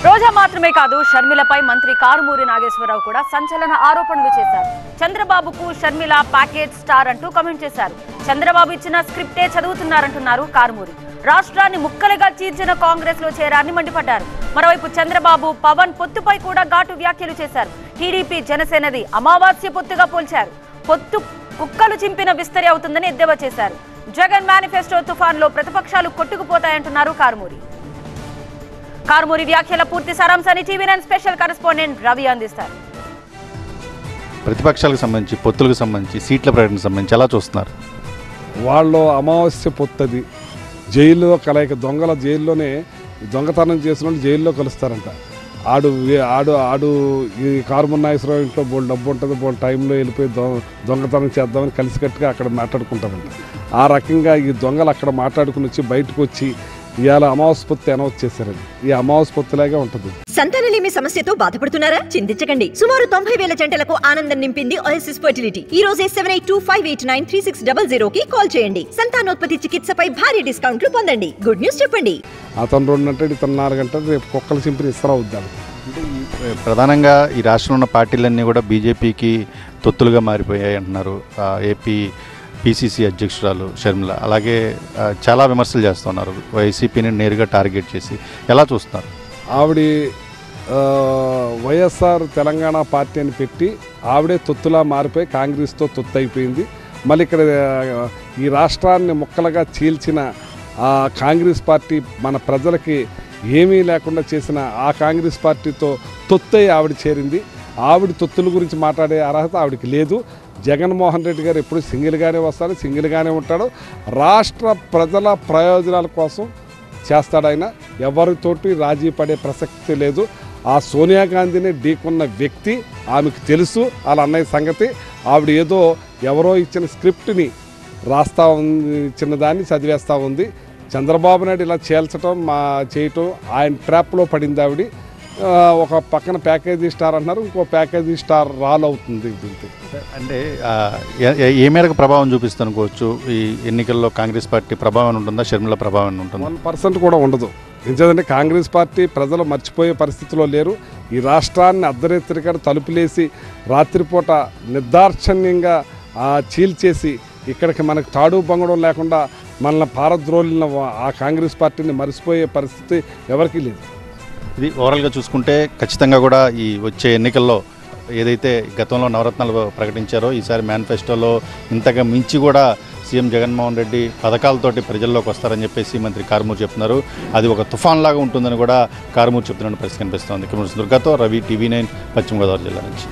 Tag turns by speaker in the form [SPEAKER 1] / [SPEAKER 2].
[SPEAKER 1] రోజా మాత్రమే కాదు, షర్మిలపై మంత్రి కారుమూరి నాగేశ్వరరావు కూడా సంచలన ఆరోపణలు చేశారు. చంద్రబాబుకు షర్మిల ప్యాకేజ్ స్టార్ అంటూ కామెంట్ చేశారు. చంద్రబాబు ఇచ్చిన స్క్రిప్టే చదువుతున్నారంటున్నారు కారుమూరి. రాష్ట్రాన్ని ముక్కలుగా చీల్చిన కాంగ్రెస్ లో చేరారని మండిపడ్డారు. మరోవైపు చంద్రబాబు పవన్ పొత్తుపై కూడా ఘాటు వ్యాఖ్యలు చేశారు. టీడీపీ జనసేనది అమావాస్య పొత్తుగా పోల్చారు. పొత్తు కుక్కలు చింపిన విస్తరి అవుతుందని ఎద్దేవా చేశారు. జగన్ మేనిఫెస్టో తుఫాన్లో ప్రతిపక్షాలు కొట్టుకుపోతాయంటున్నారు కారుమూరి. కారుమూరి వ్యాఖ్యల పూర్తి సారాంశాన్ని టీవీ9 స్పెషల్ కరెస్పాండెంట్ రవి అందిస్తారు.
[SPEAKER 2] ప్రతిపక్షాలకు సంబంధించి, పొత్తులకు సంబంధించి, సీట్ల ప్రకటనకు సంబంధించి ఎలా చూస్తున్నారు?
[SPEAKER 3] వాళ్ళు అమావాస్య పొత్తది, జైల్లో కలయిక, దొంగల జైల్లోనే దొంగతనం చేసిన వాళ్ళు జైల్లో కలుస్తారంట. ఆడు ఆడు ఆడు ఈ కారుమూరి నాగేశ్వరరావు ఇంట్లో బోల్ డబ్బు ఉంటుంది, బోల్ టైంలో వెళ్ళిపోయి దొంగతనం చేద్దామని కలిసికట్టుగా అక్కడ మాట్లాడుకుంటారంట. ఆ రకంగా ఈ దొంగలు అక్కడ మాట్లాడుకుని వచ్చి బయటకు వచ్చి ఇవాళ అమావాస్య పొత్తు అనౌన్స్ చేశారండి. ఈ అమావాస్య పొత్తులాగే ఉంటుంది.
[SPEAKER 4] సంతానలేమి సమస్యతో బాధపడుతున్నారా? చింతించకండి. సుమారు 90,000 జంటలకు ఆనందం నింపింది ఓఎస్ఎస్ ఫర్టిలిటీ. ఈ రోజే 7825893600 కి కాల్ చేయండి. సంతానోత్పత్తి చికిత్సపై భారీ డిస్కౌంట్లు పొందండి. గుడ్ న్యూస్ చెప్పండి.
[SPEAKER 3] అతను 2 గంటలు, ఇతను 4 గంటలు, రేపు కుక్కలు చింపిన ఇస్తరా వద్దాను.
[SPEAKER 2] ప్రధానంగా ఈ రాష్ట్రంలో ఉన్న పార్టీలన్నీ కూడా బీజేపీకి తొత్తులుగా మారిపోయాయి అంటున్నారు. ఏపీ పిసిసి అధ్యక్షురాలు షర్మిల అలాగే చాలా విమర్శలు చేస్తున్నారు వైసీపీని నేరుగా టార్గెట్ చేసి. ఎలా చూస్తున్నారు?
[SPEAKER 3] ఆవిడ వైఎస్ఆర్ తెలంగాణ పార్టీ అని పెట్టి ఆవిడే తొత్తులా మారిపోయి కాంగ్రెస్తో తొత్తు అయిపోయింది. మళ్ళీ ఇక్కడ ఈ రాష్ట్రాన్ని ముక్కలుగా చీల్చిన ఆ కాంగ్రెస్ పార్టీ మన ప్రజలకి ఏమీ లేకుండా చేసిన ఆ కాంగ్రెస్ పార్టీతో తొత్తై ఆవిడ చేరింది. ఆవిడ తొత్తుల గురించి మాట్లాడే అర్హత ఆవిడకి లేదు. జగన్మోహన్ రెడ్డి గారు ఎప్పుడు సింగిల్గానే వస్తాడు, సింగిల్గానే ఉంటాడు. రాష్ట్ర ప్రజల ప్రయోజనాల కోసం చేస్తాడు ఆయన. ఎవరితోటి రాజీ పడే ప్రసక్తి లేదు. ఆ సోనియా గాంధీని ఢీకొన్న వ్యక్తి ఆమెకు తెలుసు. వాళ్ళ అన్నయ్య సంగతి. ఆవిడ ఏదో ఎవరో ఇచ్చిన స్క్రిప్ట్ని రాస్తా ఉంది, ఇచ్చిన దాన్ని చదివేస్తూ ఉంది. చంద్రబాబు నాయుడు ఇలా చేయటం చేయటం ఆయన ట్రాప్లో పడింది ఆవిడ. ఒక పక్కన ప్యాకేజీ స్టార్ అంటున్నారు, ఇంకో ప్యాకేజీ స్టార్ రాల్ అవుతుంది.
[SPEAKER 2] అంటే ఏ మేరకు ప్రభావం చూపిస్తానుకోవచ్చు? ఈ ఎన్నికల్లో కాంగ్రెస్ పార్టీ ప్రభావం ఉంటుందా, షర్మిల ప్రభావం ఉంటుందా?
[SPEAKER 3] 1% కూడా ఉండదు. ఎందుకంటే కాంగ్రెస్ పార్టీ ప్రజలు మర్చిపోయే పరిస్థితిలో లేరు. ఈ రాష్ట్రాన్ని అర్ధరాత్రిగా తలుపులేసి రాత్రిపూట నిర్దాక్షణ్యంగా చీల్చేసి ఇక్కడికి మనకు తాడు బంగడం లేకుండా మనల్ని పారద్రోలిన ఆ కాంగ్రెస్ పార్టీని మర్చిపోయే పరిస్థితి ఎవరికీ లేదు.
[SPEAKER 2] ఇది ఓవరాల్గా చూసుకుంటే ఖచ్చితంగా కూడా ఈ వచ్చే ఎన్నికల్లో ఏదైతే గతంలో నవరత్నాలు ప్రకటించారో ఈసారి మేనిఫెస్టోలో ఇంతగా మించి కూడా సీఎం జగన్మోహన్ రెడ్డి పథకాలతోటి ప్రజల్లోకి వస్తారని చెప్పేసి మంత్రి కారుమూరి చెప్తున్నారు. అది ఒక తుఫాన్ లాగా ఉంటుందని కూడా కారుమూరి చెప్తున్న పరిస్థితి కనిపిస్తోంది. దుర్గాతో రవి, టీవీ9 పశ్చిమ గోదావరి జిల్లా నుంచి.